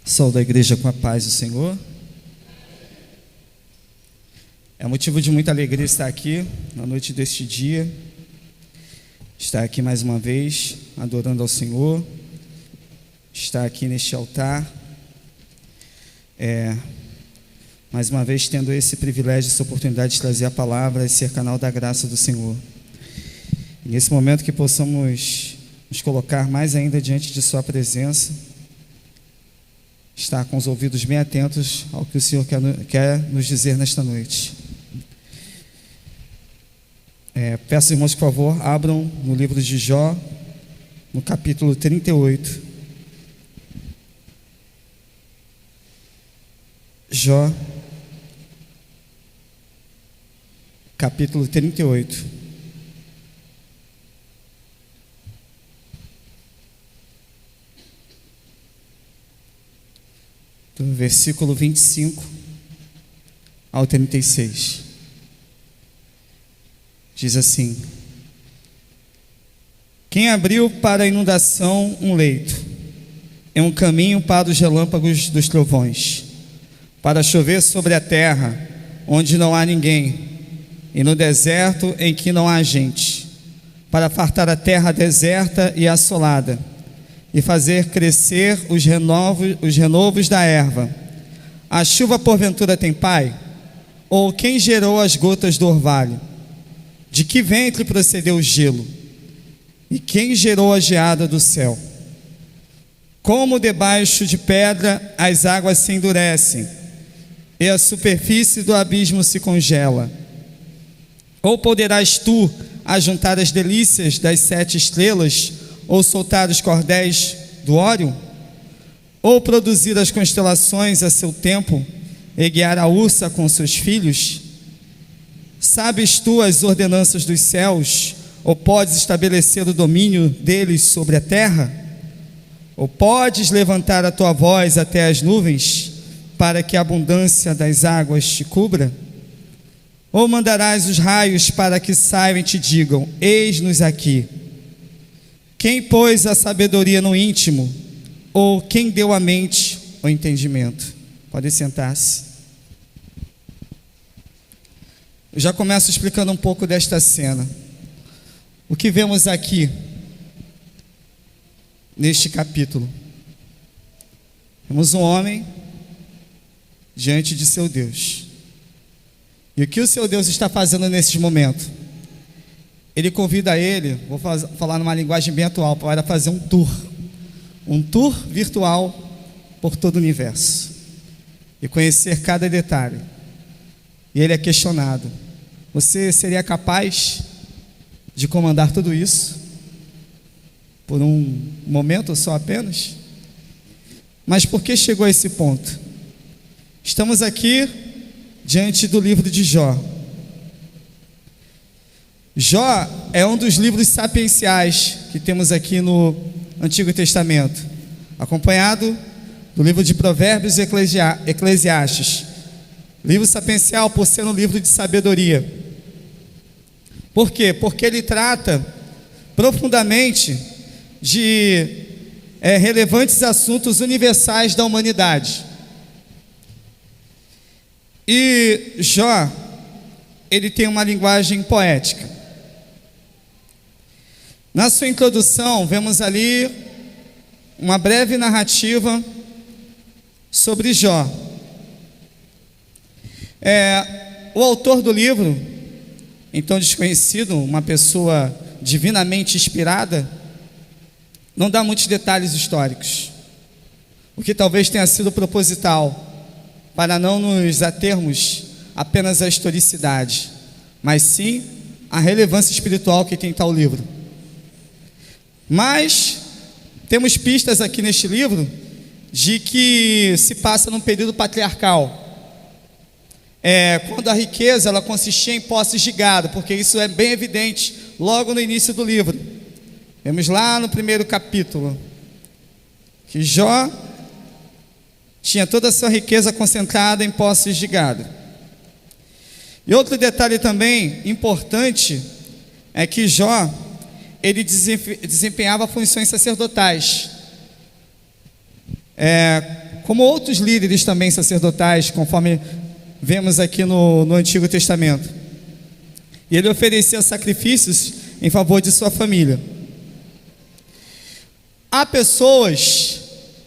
Saúdo a igreja com a paz do Senhor. É motivo de muita alegria estar aqui na noite deste dia, estar aqui mais uma vez adorando ao Senhor, estar aqui neste altar, mais uma vez tendo esse privilégio, essa oportunidade de trazer a palavra e ser canal da graça do Senhor. E nesse momento que possamos nos colocar mais ainda diante de Sua presença, estar com os ouvidos bem atentos ao que o Senhor quer nos dizer nesta noite. Peço, irmãos, que por favor abram no livro de Jó, no capítulo 38. Jó, capítulo 38. Do versículo 25 ao 36. Diz assim: quem abriu para a inundação um leito, é um caminho para os relâmpagos dos trovões, para chover sobre a terra, onde não há ninguém, e no deserto em que não há gente, para fartar a terra deserta e assolada, e fazer crescer os renovos da erva. A chuva porventura tem pai? Ou quem gerou as gotas do orvalho? De que ventre procedeu o gelo? E quem gerou a geada do céu? Como debaixo de pedra as águas se endurecem, e a superfície do abismo se congela. Ou poderás tu ajuntar as delícias das 7 estrelas, ou soltar os cordéis do Órion? Ou produzir as constelações a seu tempo, e guiar a ursa com seus filhos? Sabes tu as ordenanças dos céus, ou podes estabelecer o domínio deles sobre a terra? Ou podes levantar a tua voz até as nuvens, para que a abundância das águas te cubra? Ou mandarás os raios para que saiam e te digam: eis-nos aqui? Quem pôs a sabedoria no íntimo? Ou quem deu à mente o entendimento? Pode sentar-se. Eu já começo explicando um pouco desta cena. O que vemos aqui, neste capítulo? Vemos um homem diante de seu Deus. E o que o seu Deus está fazendo nesse momento? Ele convida ele, vou falar numa linguagem bem atual, para fazer um tour virtual por todo o universo e conhecer cada detalhe. E ele é questionado: você seria capaz de comandar tudo isso por um momento só apenas? Mas por que chegou a esse ponto? Estamos aqui diante do livro de Jó. Jó é um dos livros sapienciais que temos aqui no Antigo Testamento, acompanhado do livro de Provérbios e Eclesiastes. Livro sapiencial por ser um livro de sabedoria. Por quê? Porque ele trata profundamente de relevantes assuntos universais da humanidade. E Jó, ele tem uma linguagem poética. Na sua introdução, vemos ali uma breve narrativa sobre Jó. O autor do livro, então desconhecido, uma pessoa divinamente inspirada, não dá muitos detalhes históricos, o que talvez tenha sido proposital, para não nos atermos apenas à historicidade, mas sim à relevância espiritual que tem tal livro. Mas temos pistas aqui neste livro de que se passa num período patriarcal, quando a riqueza ela consistia em posses de gado, porque isso é bem evidente logo no início do livro. Vemos lá no primeiro capítulo que Jó tinha toda a sua riqueza concentrada em posses de gado. E outro detalhe também importante é que Jó, ele desempenhava funções sacerdotais. como outros líderes também sacerdotais, conforme vemos aqui no Antigo Testamento. E ele oferecia sacrifícios em favor de sua família. Há pessoas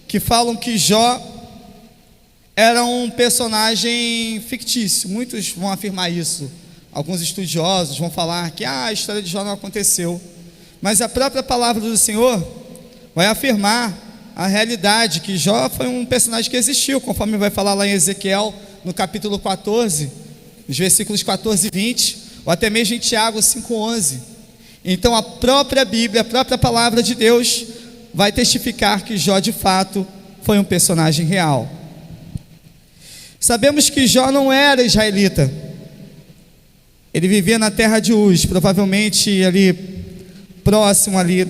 que falam que Jó era um personagem fictício. Muitos vão afirmar isso. Alguns estudiosos vão falar que a história de Jó não aconteceu. Mas a própria palavra do Senhor vai afirmar a realidade, que Jó foi um personagem que existiu, conforme vai falar lá em Ezequiel, no capítulo 14, nos versículos 14 e 20, ou até mesmo em Tiago 5,11. Então a própria Bíblia, a própria palavra de Deus vai testificar que Jó de fato foi um personagem real. Sabemos que Jó não era israelita. Ele vivia na terra de Uz, provavelmente ali próximo ali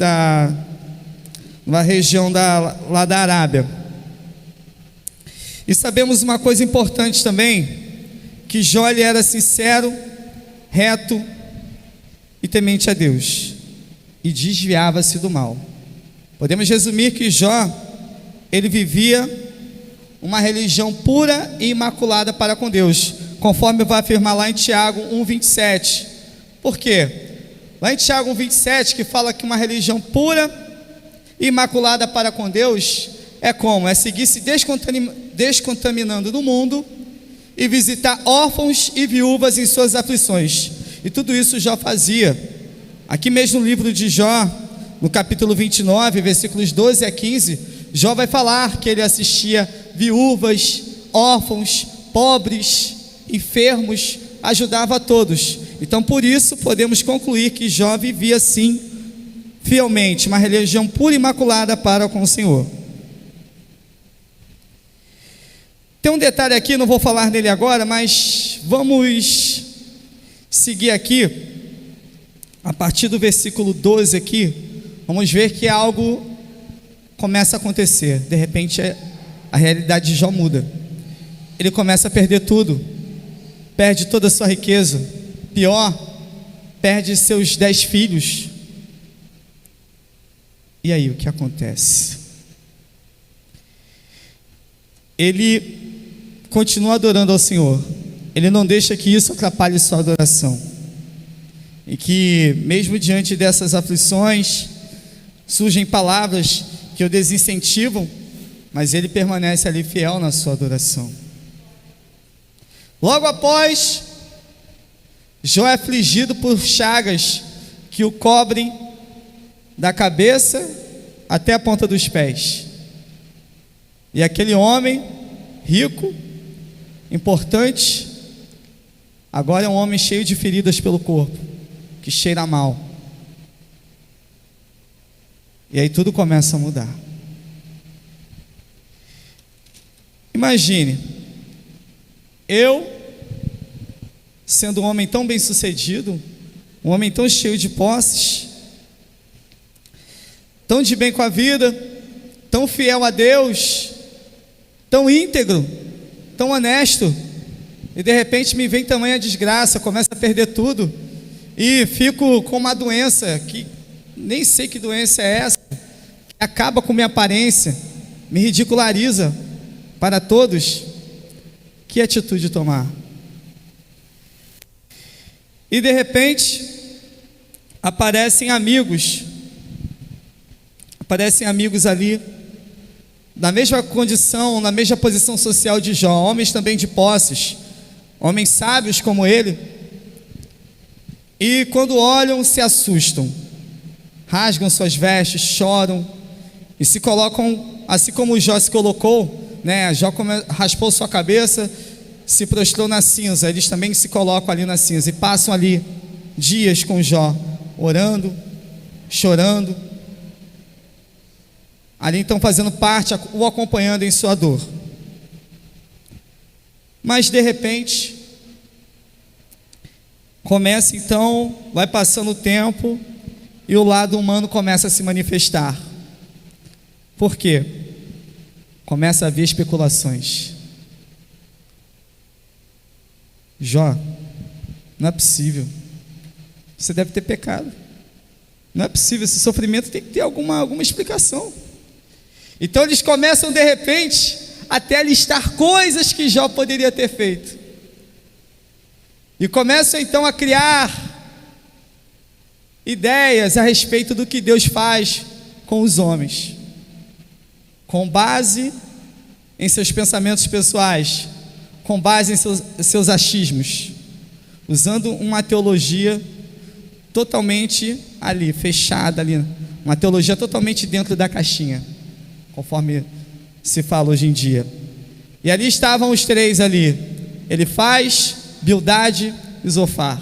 na região lá da Arábia. E sabemos uma coisa importante também, que Jó ele era sincero, reto e temente a Deus, e desviava-se do mal. Podemos resumir que Jó, ele vivia uma religião pura e imaculada para com Deus, conforme vai afirmar lá em Tiago 1,27. Por quê? Lá em Tiago 1,27, que fala que uma religião pura e imaculada para com Deus é como? É seguir se descontaminando no mundo e visitar órfãos e viúvas em suas aflições. E tudo isso Jó fazia. Aqui mesmo no livro de Jó, no capítulo 29, versículos 12 a 15, Jó vai falar que ele assistia viúvas, órfãos, pobres, enfermos, ajudava a todos. Então por isso podemos concluir que Jó vivia sim, fielmente, uma religião pura e imaculada para com o Senhor. Tem um detalhe aqui, não vou falar nele agora, mas vamos seguir aqui, a partir do versículo 12 aqui, vamos ver que algo começa a acontecer. De repente a realidade de Jó muda. Ele começa a perder tudo, perde toda a sua riqueza, pior, perde seus 10 filhos. E aí o que acontece? Ele continua adorando ao Senhor, ele não deixa que isso atrapalhe sua adoração, e que mesmo diante dessas aflições, surgem palavras que o desincentivam, mas ele permanece ali fiel na sua adoração. Logo após, Jó é afligido por chagas que o cobrem da cabeça até a ponta dos pés. E aquele homem rico, importante, agora é um homem cheio de feridas pelo corpo, que cheira mal. E aí tudo começa a mudar. Imagine, eu, sendo um homem tão bem sucedido, um homem tão cheio de posses, tão de bem com a vida, tão fiel a Deus, tão íntegro, tão honesto, e de repente me vem tamanha desgraça, começo a perder tudo, e fico com uma doença, que nem sei que doença é essa, que acaba com minha aparência, me ridiculariza para todos. Que atitude tomar? E de repente aparecem amigos ali, na mesma condição, na mesma posição social de Jó, homens também de posses, homens sábios como ele, e quando olham se assustam, rasgam suas vestes, choram e se colocam, assim como Jó se colocou, né? Jó raspou sua cabeça, se prostrou na cinza. Eles também se colocam ali na cinza e passam ali dias com Jó, orando, chorando, ali então fazendo parte, o acompanhando em sua dor. Mas de repente começa então, vai passando o tempo e o lado humano começa a se manifestar. Por quê? Começa a haver especulações. Jó, não é possível, você deve ter pecado, não é possível, esse sofrimento tem que ter alguma explicação. Então eles começam de repente até listar coisas que Jó poderia ter feito. E começam então a criar ideias a respeito do que Deus faz com os homens, com base em seus pensamentos pessoais, com base em seus achismos, usando uma teologia totalmente ali, fechada ali, uma teologia totalmente dentro da caixinha, conforme se fala hoje em dia. E ali estavam os três ali, Elifaz, Bildade e Zofar.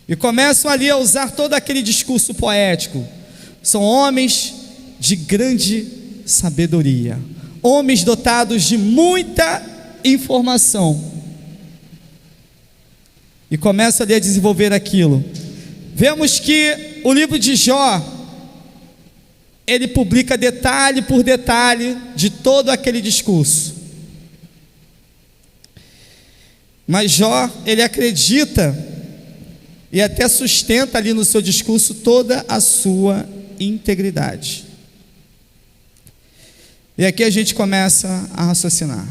E começam ali a usar todo aquele discurso poético. São homens de grande sabedoria, homens dotados de muita informação. E começa ali a desenvolver aquilo. Vemos que o livro de Jó, ele publica detalhe por detalhe de todo aquele discurso. Mas Jó, ele acredita e até sustenta ali no seu discurso toda a sua integridade. E aqui a gente começa a raciocinar.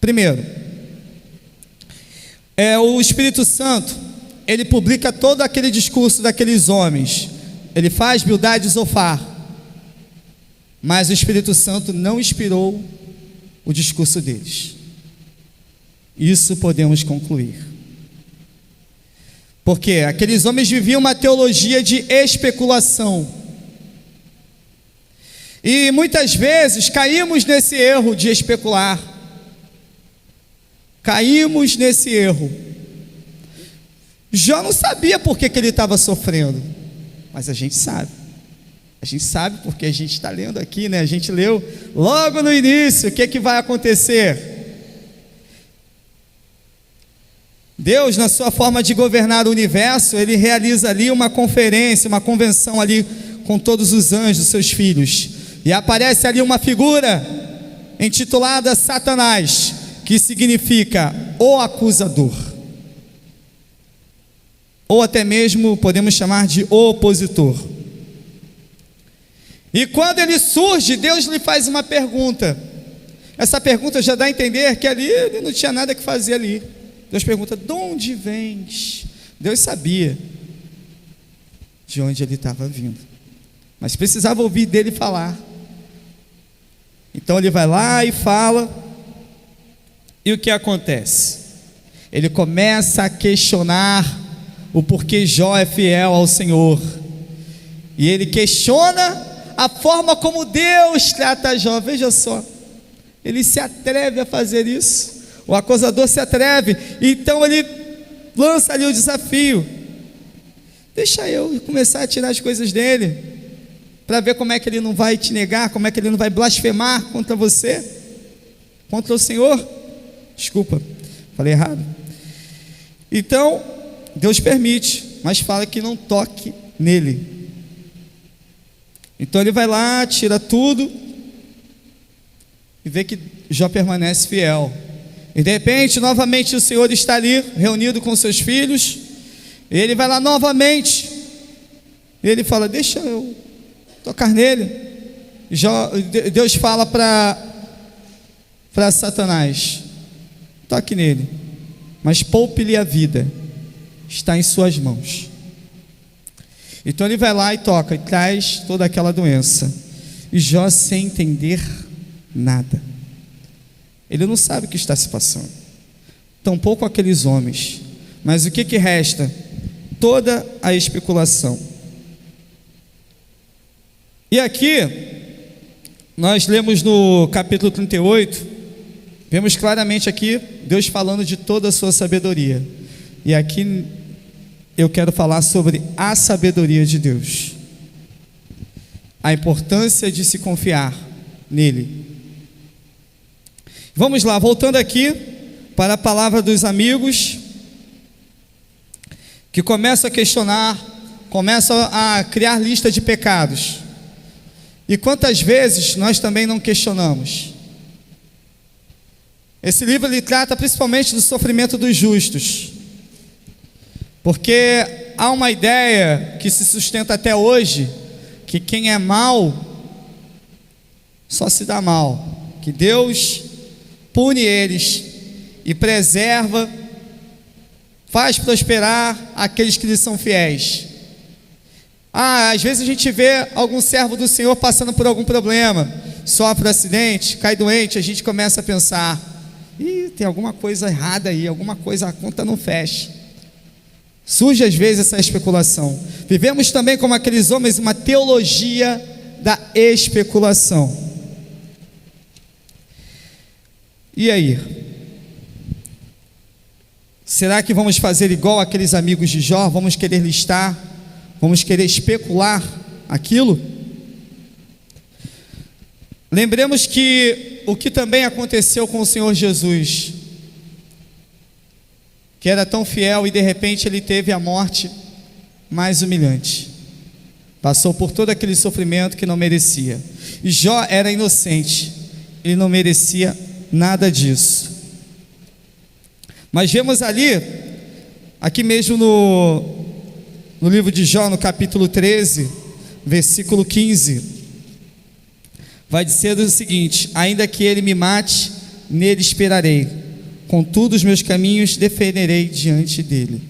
Primeiro, o Espírito Santo, ele publica todo aquele discurso daqueles homens, ele faz Bildade e Zofar, mas o Espírito Santo não inspirou o discurso deles. Isso podemos concluir. Porque aqueles homens viviam uma teologia de especulação. E muitas vezes caímos nesse erro de especular. Caímos nesse erro. Jó não sabia por que ele estava sofrendo, mas a gente sabe. A gente sabe porque a gente está lendo aqui, né? A gente leu logo no início o que vai acontecer. Deus, na sua forma de governar o universo, ele realiza ali uma conferência, uma convenção ali com todos os anjos, seus filhos, e aparece ali uma figura intitulada Satanás, que significa o acusador, ou até mesmo podemos chamar de opositor. E quando ele surge, Deus lhe faz uma pergunta. Essa pergunta já dá a entender que ali ele não tinha nada que fazer ali. Deus pergunta: de onde vens? Deus sabia de onde ele estava vindo, mas precisava ouvir dele falar. Então ele vai lá e fala. E o que acontece? Ele começa a questionar o porquê Jó é fiel ao Senhor. E ele questiona a forma como Deus trata Jó. Veja só, ele se atreve a fazer isso. O acusador se atreve, então ele lança ali o desafio: deixa eu começar a tirar as coisas dele, para ver como é que ele não vai te negar, como é que ele não vai blasfemar contra você, contra o Senhor. Desculpa, falei errado. Então Deus permite, mas fala que não toque nele. Então ele vai lá, tira tudo e vê que Jó permanece fiel. E de repente, novamente o Senhor está ali, reunido com seus filhos. E ele vai lá novamente. E ele fala: deixa eu tocar nele. Deus fala para Satanás: toque nele, mas poupe-lhe a vida, está em suas mãos. Então ele vai lá e toca, e traz toda aquela doença. E Jó, sem entender nada, ele não sabe o que está se passando, tampouco aqueles homens. Mas o que resta? Toda a especulação. E aqui nós lemos no capítulo 38, vemos claramente aqui Deus falando de toda a sua sabedoria. E aqui eu quero falar sobre a sabedoria de Deus, a importância de se confiar nele. Vamos lá, voltando aqui para a palavra dos amigos, que começam a questionar, começam a criar lista de pecados. E quantas vezes nós também não questionamos? Esse livro ele trata principalmente do sofrimento dos justos, porque há uma ideia que se sustenta até hoje, que quem é mau só se dá mal, que Deus pune eles e preserva, faz prosperar aqueles que lhe são fiéis. Às vezes a gente vê algum servo do Senhor passando por algum problema, sofre um acidente, cai doente, a gente começa a pensar: tem alguma coisa errada aí, alguma coisa, a conta não fecha. Surge às vezes essa especulação. Vivemos também como aqueles homens uma teologia da especulação. E aí? Será que vamos fazer igual aqueles amigos de Jó? Vamos querer listar? Vamos querer especular aquilo? Lembremos que o que também aconteceu com o Senhor Jesus, que era tão fiel e de repente ele teve a morte mais humilhante, passou por todo aquele sofrimento que não merecia. E Jó era inocente, ele não merecia nada disso. Mas vemos ali, aqui mesmo no livro de Jó, no capítulo 13, versículo 15, vai dizer o seguinte: ainda que ele me mate, nele esperarei, contudo os meus caminhos defenderei diante dele.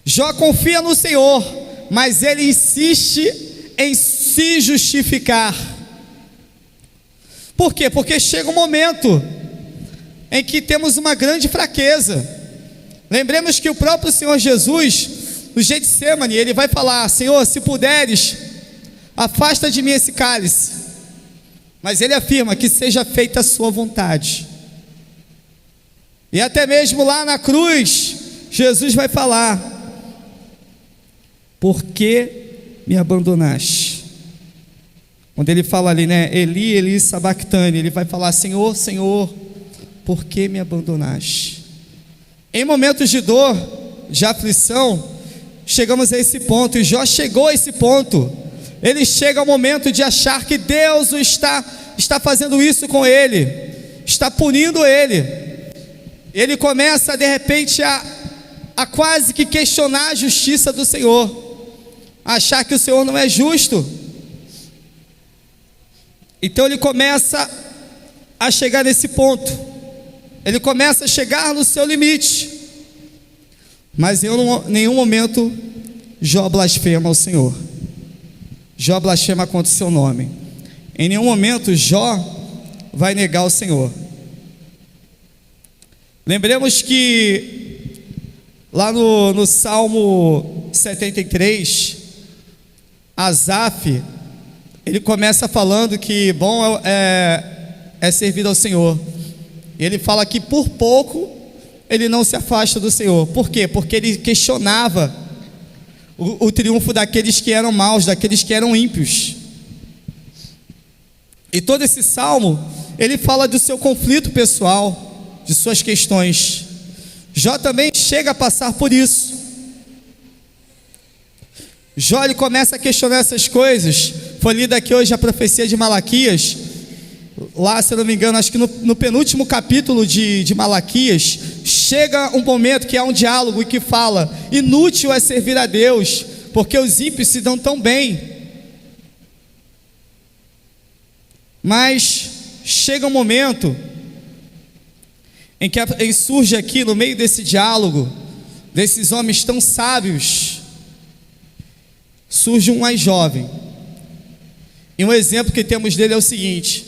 Jó confia no Senhor, mas ele insiste em se justificar. Por quê? Porque chega um momento em que temos uma grande fraqueza. Lembremos que o próprio Senhor Jesus, no Getsêmani, ele vai falar: Senhor, se puderes, afasta de mim esse cálice. Mas ele afirma que seja feita a sua vontade. E até mesmo lá na cruz, Jesus vai falar: por que me abandonaste? Quando ele fala ali, Eli, Eli, sabactani, ele vai falar: Senhor, Senhor, por que me abandonaste? Em momentos de dor, de aflição, chegamos a esse ponto, e Jó chegou a esse ponto. Ele chega ao momento de achar que Deus está fazendo isso com ele, está punindo ele. Ele começa de repente a quase que questionar a justiça do Senhor, a achar que o Senhor não é justo. Então ele começa a chegar nesse ponto, ele começa a chegar no seu limite. Mas em nenhum momento Jó blasfema ao Senhor, Jó blasfema contra o seu nome. Em nenhum momento Jó vai negar o Senhor. Lembremos que lá no Salmo 73, Asaf, ele começa falando que bom é servir ao Senhor. Ele fala que por pouco ele não se afasta do Senhor. Por quê? Porque ele questionava o triunfo daqueles que eram maus, daqueles que eram ímpios. E todo esse salmo, ele fala do seu conflito pessoal, de suas questões. Jó também chega a passar por isso. Jó, ele começa a questionar essas coisas. Foi lida aqui hoje a profecia de Malaquias. Lá, se eu não me engano, acho que no penúltimo capítulo de Malaquias, chega um momento que há um diálogo e que fala: inútil é servir a Deus, porque os ímpios se dão tão bem. Mas chega um momento em que surge aqui no meio desse diálogo, desses homens tão sábios, surge um mais jovem. E um exemplo que temos dele é o seguinte: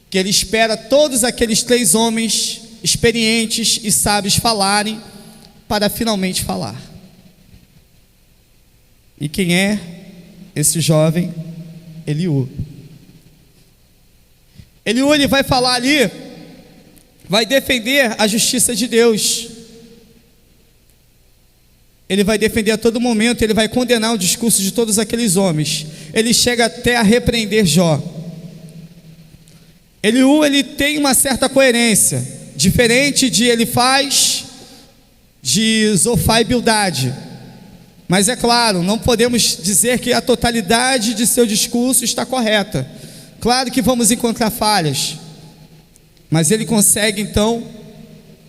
que ele espera todos aqueles 3 homens experientes e sábios falarem, para finalmente falar. E quem é esse jovem? Eliú. Eliú, ele vai falar ali, vai defender a justiça de Deus. Ele vai defender a todo momento, ele vai condenar o discurso de todos aqueles homens. Ele chega até a repreender Jó. Eliú, ele tem uma certa coerência, diferente de Elifaz, de Zofar e Bildade. Mas é claro, não podemos dizer que a totalidade de seu discurso está correta. Claro que vamos encontrar falhas, mas ele consegue então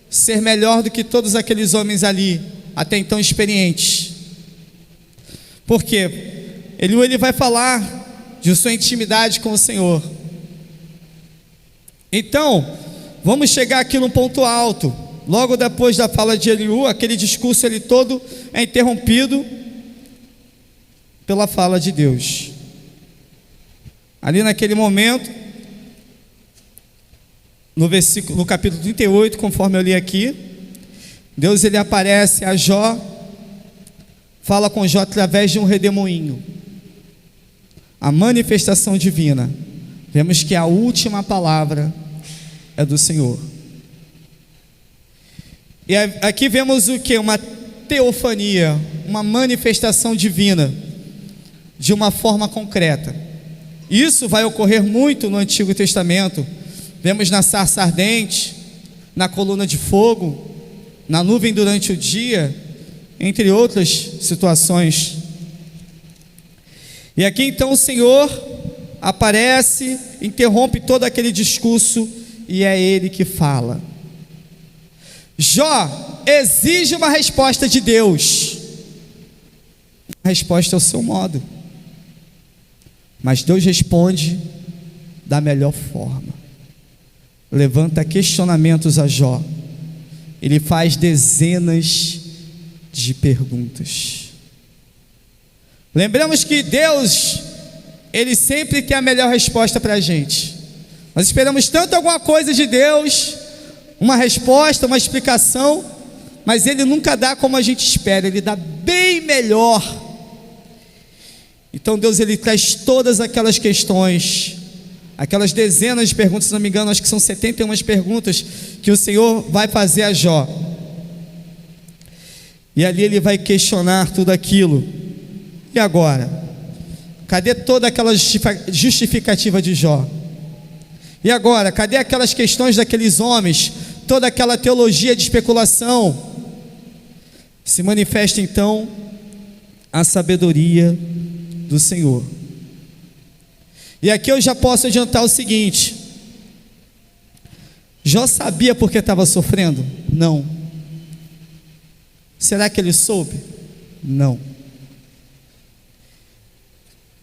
ser melhor do que todos aqueles homens ali, até então experientes. Por quê? Ele vai falar de sua intimidade com o Senhor. Então, vamos chegar aqui no ponto alto. Logo depois da fala de Eliú, aquele discurso ele todo é interrompido pela fala de Deus. Ali naquele momento, no capítulo 38, conforme eu li aqui, Deus ele aparece a Jó, fala com Jó através de um redemoinho. A manifestação divina. Vemos que a última palavra é do Senhor. E aqui vemos o que? Uma teofania, uma manifestação divina, de uma forma concreta. Isso vai ocorrer muito no Antigo Testamento. Vemos na sarça ardente, na coluna de fogo, na nuvem durante o dia, entre outras situações. E aqui então o Senhor aparece, interrompe todo aquele discurso e é Ele que fala. Jó exige uma resposta de Deus. A resposta é o seu modo. Mas Deus responde da melhor forma. Levanta questionamentos a Jó. Ele faz dezenas de perguntas. Lembramos que Deus, Ele sempre tem a melhor resposta para a gente. Nós esperamos tanto alguma coisa de Deus, uma resposta, uma explicação, mas Ele nunca dá como a gente espera, Ele dá bem melhor. Então Deus ele traz todas aquelas questões, aquelas dezenas de perguntas, se não me engano, acho que são 71 perguntas que o Senhor vai fazer a Jó. E ali ele vai questionar tudo aquilo. E agora? Cadê toda aquela justificativa de Jó? E agora? Cadê aquelas questões daqueles homens? Toda aquela teologia de especulação? Se manifesta então a sabedoria do Senhor. E aqui eu já posso adiantar o seguinte: Jó sabia porque estava sofrendo? Não. Será que ele soube? Não. O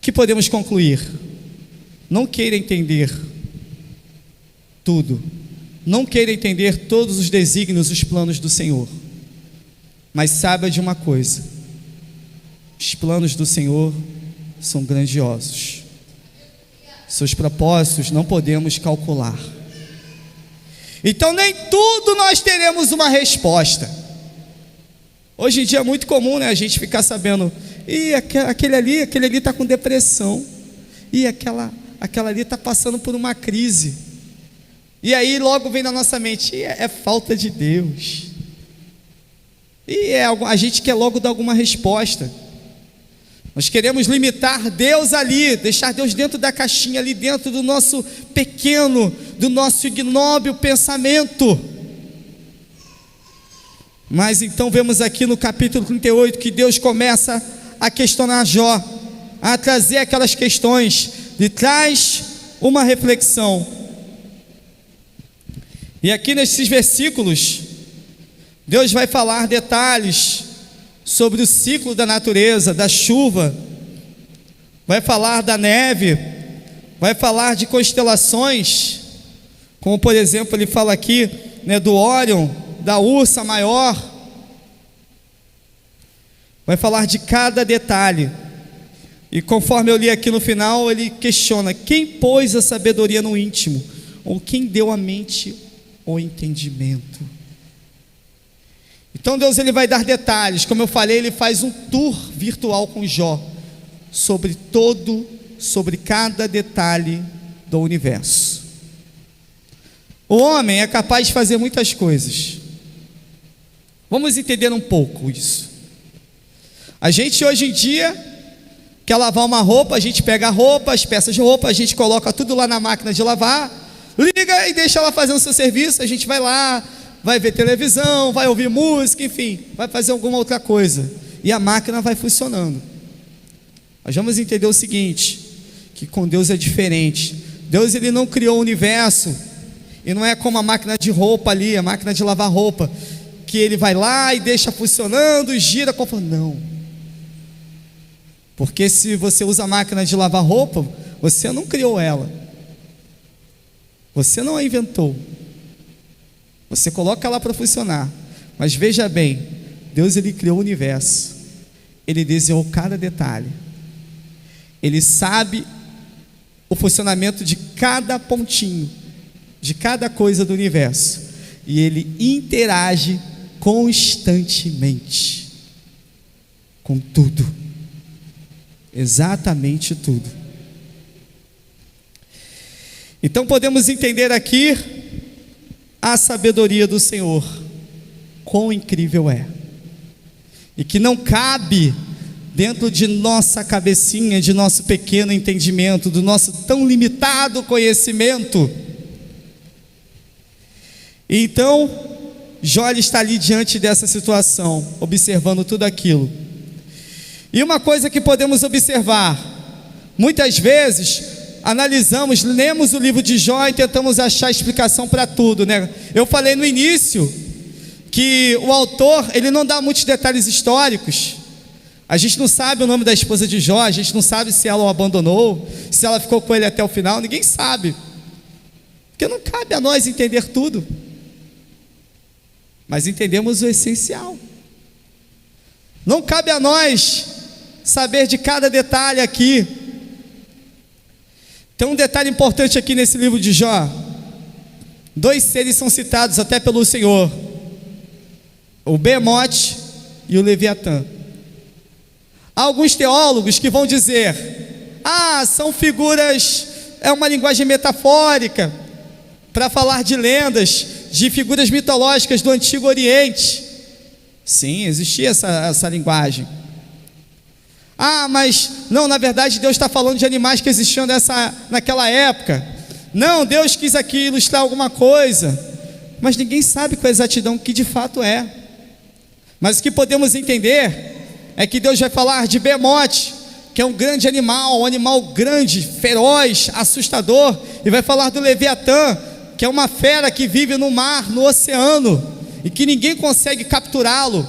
que podemos concluir? Não queira entender tudo, não queira entender todos os desígnios, os planos do Senhor, mas saiba de uma coisa: os planos do Senhor são grandiosos, seus propósitos não podemos calcular. Então nem tudo nós teremos uma resposta. Hoje em dia é muito comum, né, a gente ficar sabendo: e aquele ali está com depressão, e aquela ali está passando por uma crise. E aí logo vem na nossa mente: é falta de Deus. E a gente quer logo dar alguma resposta. Nós queremos limitar Deus ali, deixar Deus dentro da caixinha, ali dentro do nosso pequeno, do nosso ignóbil pensamento. Mas então vemos aqui no capítulo 38 que Deus começa a questionar Jó, a trazer aquelas questões, lhe traz uma reflexão. E aqui nesses versículos, Deus vai falar detalhes sobre o ciclo da natureza, da chuva, vai falar da neve, vai falar de constelações, como por exemplo ele fala aqui, né, do Órion, da Ursa Maior. Vai falar de cada detalhe. E conforme eu li aqui no final, ele questiona: quem pôs a sabedoria no íntimo? Ou quem deu à mente o entendimento? Então Deus ele vai dar detalhes. Como eu falei, ele faz um tour virtual com Jó sobre cada detalhe do universo. O homem é capaz de fazer muitas coisas. Vamos entender um pouco isso. A gente hoje em dia quer lavar uma roupa, a gente pega a roupa, as peças de roupa, a gente coloca tudo lá na máquina de lavar, liga e deixa ela fazendo o seu serviço. A gente vai lá, vai ver televisão, vai ouvir música, enfim, vai fazer alguma outra coisa, e a máquina vai funcionando. Nós vamos entender o seguinte, que com Deus é diferente. Deus ele não criou o universo, e não é como a máquina de roupa ali, a máquina de lavar roupa, que ele vai lá e deixa funcionando e gira conforme. Não. Porque se você usa a máquina de lavar roupa, Você não criou ela. Você não a inventou. Você coloca ela para funcionar. Mas veja bem, Deus, ele criou o universo. Ele desenhou cada detalhe. Ele sabe o funcionamento de cada pontinho, de cada coisa do universo. E ele interage constantemente com tudo. Exatamente tudo. Então podemos entender aqui a sabedoria do Senhor. Quão incrível é. E que não cabe dentro de nossa cabecinha, de nosso pequeno entendimento, do nosso tão limitado conhecimento. Então, Jó está ali diante dessa situação, observando tudo aquilo. E uma coisa que podemos observar, muitas vezes analisamos, lemos o livro de Jó e tentamos achar explicação para tudo, né? Eu falei no início que o autor, ele não dá muitos detalhes históricos. A gente não sabe o nome da esposa de Jó, a gente não sabe se ela o abandonou, se ela ficou com ele até o final, ninguém sabe, porque não cabe a nós entender tudo, mas entendemos o essencial. Não cabe a nós saber de cada detalhe aqui. Tem um detalhe importante aqui nesse livro de Jó. Dois seres são citados até pelo Senhor: o Beemote e o Leviatã. Há alguns teólogos que vão dizer: são figuras, é uma linguagem metafórica para falar de lendas, de figuras mitológicas do Antigo Oriente. Sim, existia essa linguagem. Mas não, na verdade Deus está falando de animais que existiam naquela época. Não, Deus quis aqui ilustrar alguma coisa, mas ninguém sabe com exatidão o que de fato é. Mas o que podemos entender é que Deus vai falar de Beemote, que é um grande animal, um animal grande, feroz, assustador, e vai falar do Leviatã, que é uma fera que vive no mar, no oceano, e que ninguém consegue capturá-lo.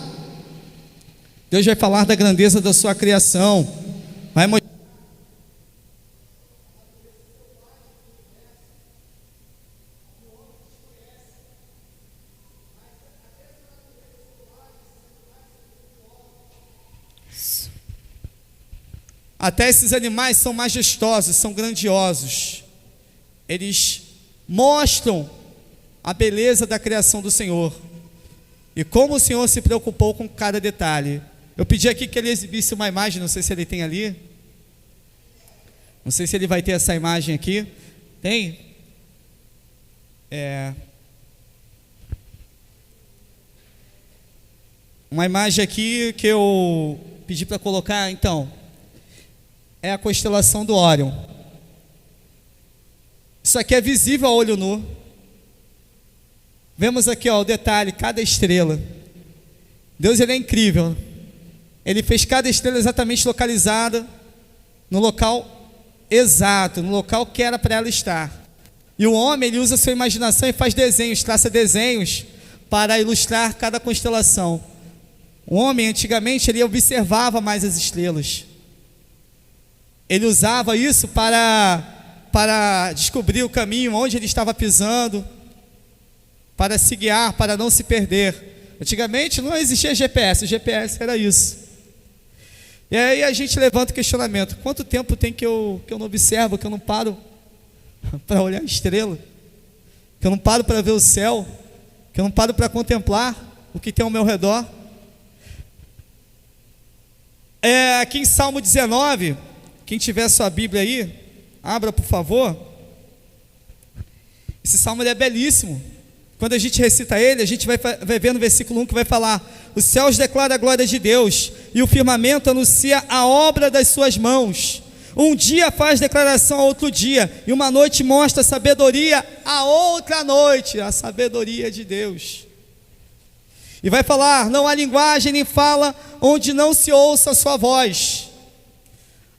Deus vai falar da grandeza da sua criação, vai mostrar até esses animais são majestosos, são grandiosos. Eles mostram a beleza da criação do Senhor e como o Senhor se preocupou com cada detalhe. Eu pedi aqui que ele exibisse uma imagem, não sei se ele tem ali, não sei se ele vai ter essa imagem aqui. Tem? Uma imagem aqui que eu pedi para colocar. Então, é a constelação do Órion. Isso aqui é visível a olho nu. Vemos aqui, o detalhe, cada estrela. Deus, ele é incrível. Ele fez cada estrela exatamente localizada no local exato, no local que era para ela estar. E o homem, ele usa a sua imaginação e faz desenhos, traça desenhos para ilustrar cada constelação. O homem, antigamente, ele observava mais as estrelas. Ele usava isso para descobrir o caminho, onde ele estava pisando, para se guiar, para não se perder. Antigamente não existia GPS, o GPS era isso. E aí a gente levanta o questionamento: quanto tempo tem que eu não observo, que eu não paro para olhar a estrela, que eu não paro para ver o céu, que eu não paro para contemplar o que tem ao meu redor? Aqui em Salmo 19, quem tiver sua Bíblia aí, abra por favor. Esse salmo, ele é belíssimo. Quando a gente recita ele, a gente vai ver no versículo 1 que vai falar: os céus declaram a glória de Deus, e o firmamento anuncia a obra das suas mãos. Um dia faz declaração a outro dia, e uma noite mostra sabedoria a outra noite. A sabedoria de Deus. E vai falar: não há linguagem nem fala onde não se ouça a sua voz.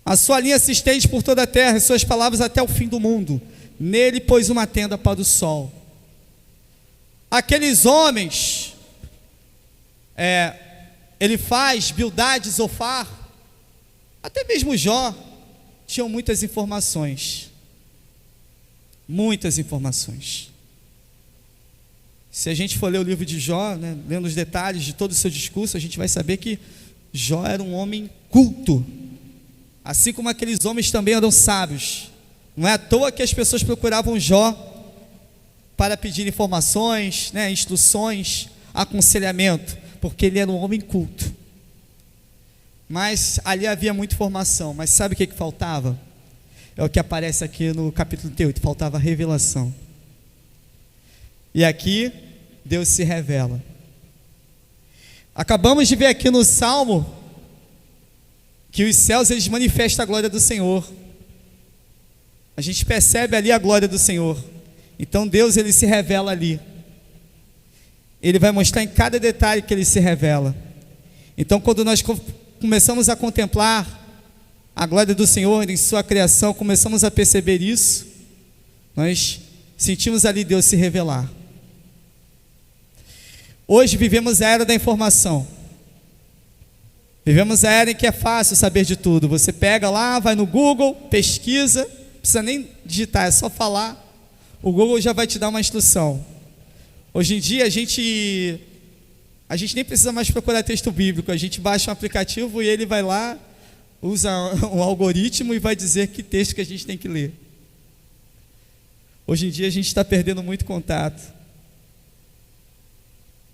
A sua linha se estende por toda a terra, e suas palavras até o fim do mundo. Nele pôs uma tenda para o sol. Aqueles homens, ele faz Bildade, Zofar, até mesmo Jó, tinham muitas informações. Muitas informações. Se a gente for ler o livro de Jó, né, lendo os detalhes de todo o seu discurso, a gente vai saber que Jó era um homem culto, assim como aqueles homens também eram sábios. Não é à toa que as pessoas procuravam Jó para pedir informações, né, instruções, aconselhamento, porque ele era um homem culto. Mas ali havia muita informação. Mas sabe o que faltava? É o que aparece aqui no capítulo 38, faltava revelação. E aqui Deus se revela. Acabamos de ver aqui no Salmo que os céus eles manifestam a glória do Senhor. A gente percebe ali a glória do Senhor. Então Deus ele se revela ali. Ele vai mostrar em cada detalhe que ele se revela. Então quando nós começamos a contemplar a glória do Senhor em sua criação, começamos a perceber isso, nós sentimos ali Deus se revelar. Hoje vivemos a era da informação. Vivemos a era em que é fácil saber de tudo. Você pega lá, vai no Google, pesquisa, não precisa nem digitar, é só falar. O Google já vai te dar uma instrução. Hoje em dia a gente nem precisa mais procurar texto bíblico. A gente baixa um aplicativo e ele vai lá, usa um algoritmo e vai dizer que texto que a gente tem que ler. Hoje em dia a gente está perdendo muito contato.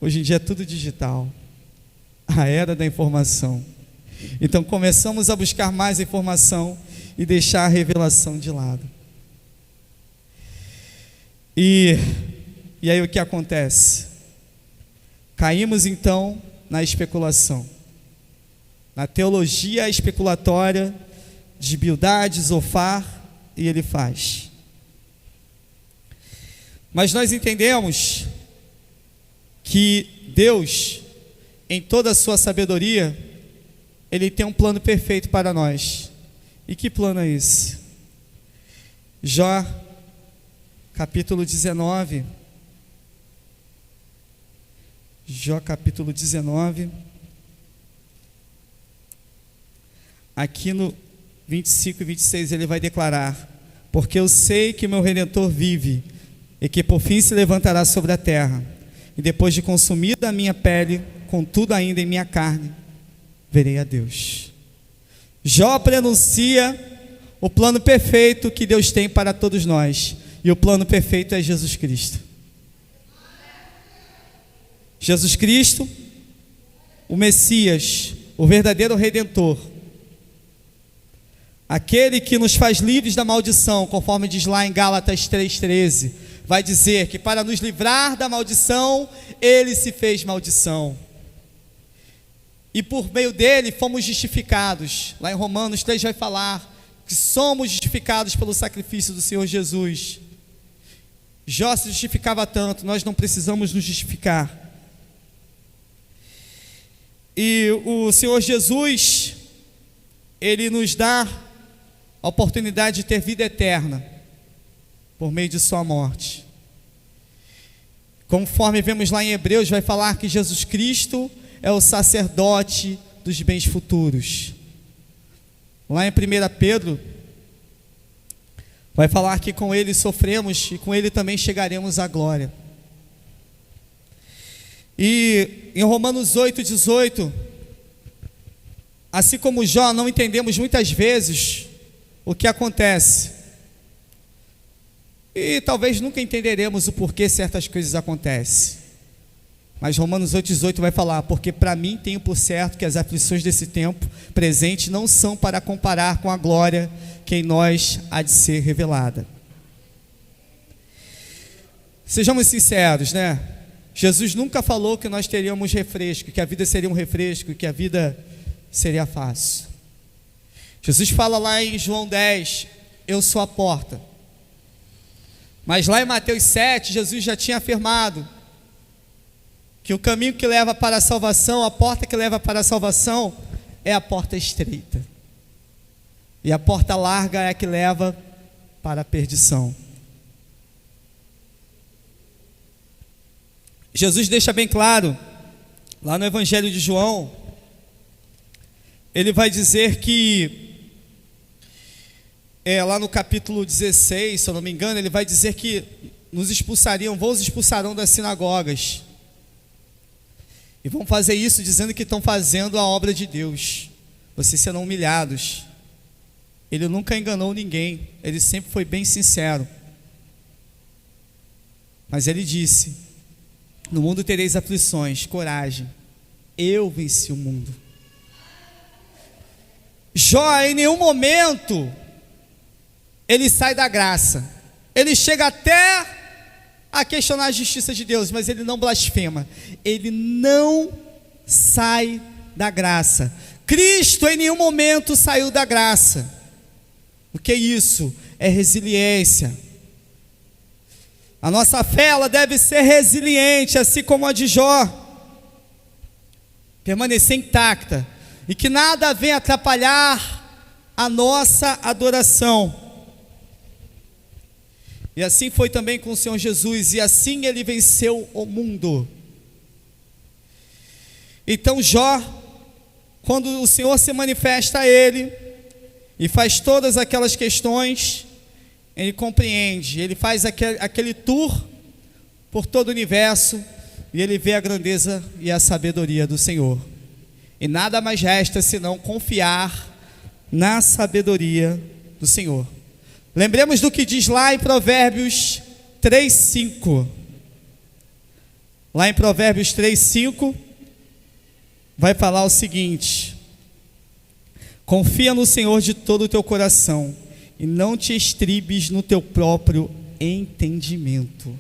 Hoje em dia é tudo digital. A era da informação. Então começamos a buscar mais informação e deixar a revelação de lado. E aí o que acontece? Caímos então na especulação, na teologia especulatória de Bildad, Zofar e Elifaz. Mas nós entendemos que Deus, em toda a sua sabedoria, Ele tem um plano perfeito para nós. E que plano é esse? Jó, capítulo 19. Jó, capítulo 19. Aqui no 25 e 26 ele vai declarar: porque eu sei que meu Redentor vive, e que por fim se levantará sobre a terra, e depois de consumida a minha pele, contudo ainda em minha carne, verei a Deus. Jó prenuncia o plano perfeito que Deus tem para todos nós, e o plano perfeito é Jesus Cristo. Jesus Cristo, o Messias, o verdadeiro Redentor, aquele que nos faz livres da maldição, conforme diz lá em Gálatas 3,13, vai dizer que para nos livrar da maldição, Ele se fez maldição. E por meio dele fomos justificados. Lá em Romanos 3 vai falar que somos justificados pelo sacrifício do Senhor Jesus. Jó se justificava tanto, nós não precisamos nos justificar. E o Senhor Jesus, Ele nos dá a oportunidade de ter vida eterna por meio de sua morte. Conforme vemos lá em Hebreus, vai falar que Jesus Cristo é o sacerdote dos bens futuros. Lá em 1 Pedro, vai falar que com Ele sofremos e com Ele também chegaremos à glória. E em Romanos 8,18, assim como Jó, não entendemos muitas vezes o que acontece. E talvez nunca entenderemos o porquê certas coisas acontecem. Mas Romanos 8,18 vai falar: porque para mim tenho por certo que as aflições desse tempo presente não são para comparar com a glória que em nós há de ser revelada. Sejamos sinceros, né? Jesus nunca falou que nós teríamos refresco, que a vida seria um refresco, que a vida seria fácil. Jesus fala lá em João 10, eu sou a porta. Mas lá em Mateus 7, Jesus já tinha afirmado que o caminho que leva para a salvação, a porta que leva para a salvação, é a porta estreita. E a porta larga é a que leva para a perdição. Jesus deixa bem claro, lá no Evangelho de João, ele vai dizer que lá no capítulo 16, se eu não me engano, ele vai dizer que nos expulsarão das sinagogas. E vão fazer isso dizendo que estão fazendo a obra de Deus. Vocês serão humilhados. Ele nunca enganou ninguém, ele sempre foi bem sincero. Mas ele disse: no mundo tereis aflições, coragem, eu venci o mundo. Jó, em nenhum momento ele sai da graça. Ele chega até a questionar a justiça de Deus, mas ele não blasfema. Ele não sai da graça. Cristo em nenhum momento saiu da graça. O que é isso? É resiliência. A nossa fé, ela deve ser resiliente, assim como a de Jó. Permanecer intacta. E que nada venha atrapalhar a nossa adoração. E assim foi também com o Senhor Jesus. E assim ele venceu o mundo. Então Jó, quando o Senhor se manifesta a ele e faz todas aquelas questões, ele compreende, ele faz aquele tour por todo o universo, e ele vê a grandeza e a sabedoria do Senhor. E nada mais resta senão confiar na sabedoria do Senhor. Lembremos do que diz lá em Provérbios 3:5. Lá em Provérbios 3:5 vai falar o seguinte: confia no Senhor de todo o teu coração e não te estribes no teu próprio entendimento.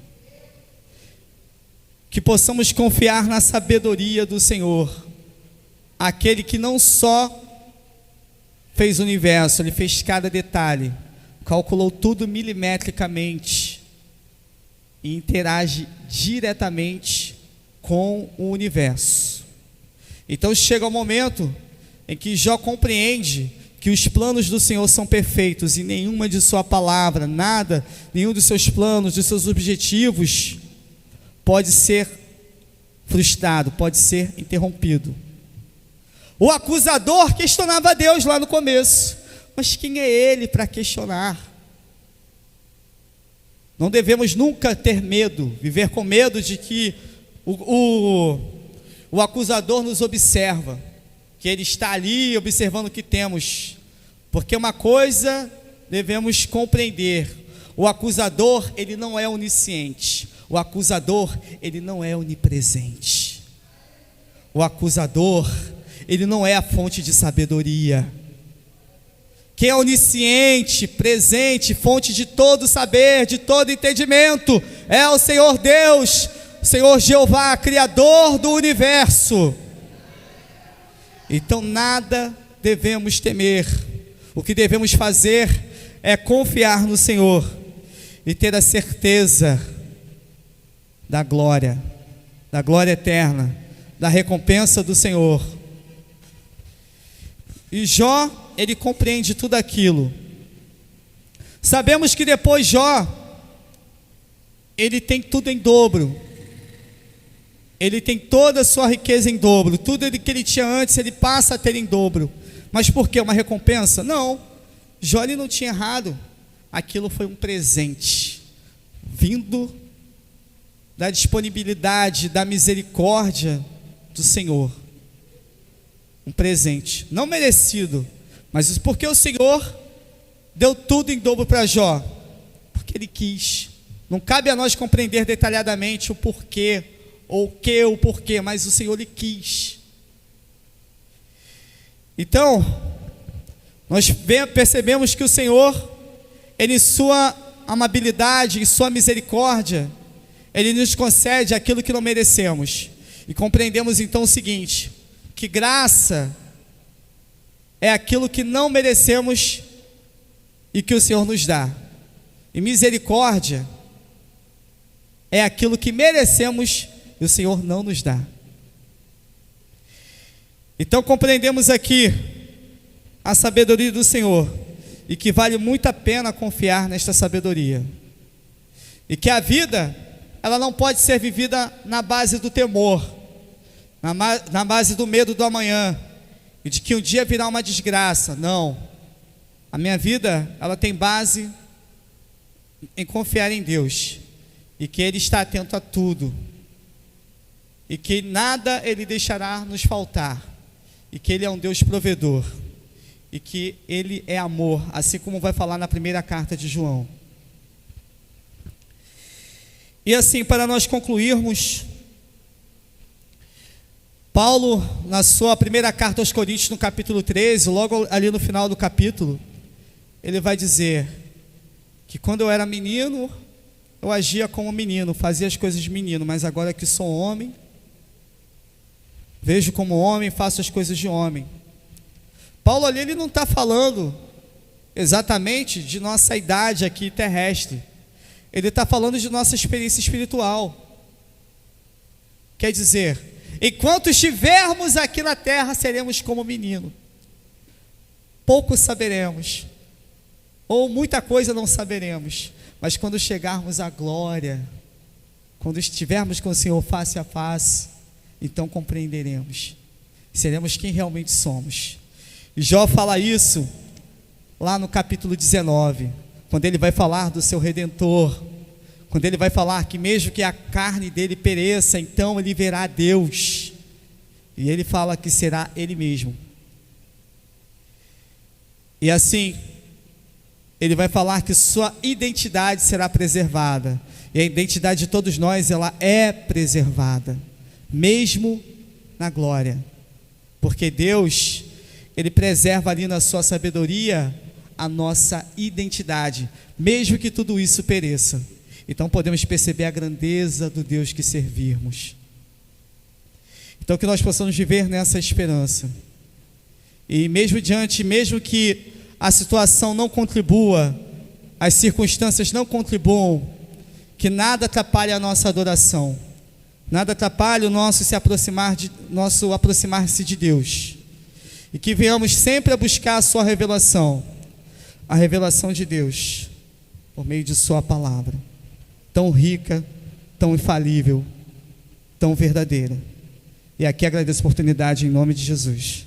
Que possamos confiar na sabedoria do Senhor, aquele que não só fez o universo, ele fez cada detalhe, calculou tudo milimetricamente e interage diretamente com o universo. Então chega o momento em que Jó compreende que os planos do Senhor são perfeitos e nenhuma de sua palavra, nada, nenhum dos seus planos, dos seus objetivos pode ser frustrado, pode ser interrompido. O acusador questionava Deus lá no começo, mas quem é ele para questionar? Não devemos nunca ter medo, viver com medo de que o acusador nos observa, que ele está ali observando o que temos, porque uma coisa devemos compreender: o acusador, ele não é onisciente, o acusador, ele não é onipresente, o acusador, ele não é a fonte de sabedoria. Quem é onisciente, presente, fonte de todo saber, de todo entendimento, é o Senhor Deus, o Senhor Jeová, Criador do universo. Então nada devemos temer. O que devemos fazer é confiar no Senhor e ter a certeza da glória eterna, da recompensa do Senhor. E Jó, ele compreende tudo aquilo. Sabemos que depois Jó, ele tem tudo em dobro. Ele tem toda a sua riqueza em dobro. Tudo que ele tinha antes, ele passa a ter em dobro. Mas por quê? Uma recompensa? Não. Jó, ele não tinha errado. Aquilo foi um presente, vindo da disponibilidade, da misericórdia do Senhor. Um presente, não merecido, mas porque o Senhor deu tudo em dobro para Jó, porque Ele quis. Não cabe a nós compreender detalhadamente o porquê, ou o porquê, mas o Senhor Ele quis. Então, nós percebemos que o Senhor, Ele em sua amabilidade, em sua misericórdia, Ele nos concede aquilo que não merecemos. E compreendemos então o seguinte: que graça é aquilo que não merecemos e que o Senhor nos dá. E misericórdia é aquilo que merecemos e o Senhor não nos dá. Então compreendemos aqui a sabedoria do Senhor e que vale muito a pena confiar nesta sabedoria. E que a vida, ela não pode ser vivida na base do temor, na base do medo do amanhã, e de que um dia virá uma desgraça. Não. A minha vida, ela tem base em confiar em Deus, e que Ele está atento a tudo, e que nada Ele deixará nos faltar, e que Ele é um Deus provedor, e que Ele é amor, assim como vai falar na primeira carta de João. E assim, para nós concluirmos, Paulo, na sua primeira carta aos Coríntios, no capítulo 13, logo ali no final do capítulo, ele vai dizer que quando eu era menino, eu agia como menino, fazia as coisas de menino, mas agora que sou homem, vejo como homem, faço as coisas de homem. Paulo ali, ele não está falando exatamente de nossa idade aqui terrestre, ele está falando de nossa experiência espiritual. Quer dizer, enquanto estivermos aqui na terra, seremos como menino, pouco saberemos, ou muita coisa não saberemos, mas quando chegarmos à glória, quando estivermos com o Senhor face a face, então compreenderemos, seremos quem realmente somos. E Jó fala isso lá no capítulo 19, quando ele vai falar do seu Redentor, quando ele vai falar que mesmo que a carne dele pereça, então ele verá Deus, e ele fala que será ele mesmo. E assim, ele vai falar que sua identidade será preservada, e a identidade de todos nós, ela é preservada, mesmo na glória, porque Deus, Ele preserva ali na sua sabedoria a nossa identidade, mesmo que tudo isso pereça. Então podemos perceber a grandeza do Deus que servirmos. Então que nós possamos viver nessa esperança, e mesmo que a situação não contribua, as circunstâncias não contribuam, que nada atrapalhe a nossa adoração, nada atrapalhe o nosso aproximar-se de Deus, e que venhamos sempre a buscar a sua revelação, a revelação de Deus, por meio de sua palavra, tão rica, tão infalível, tão verdadeira. E aqui agradeço a oportunidade em nome de Jesus.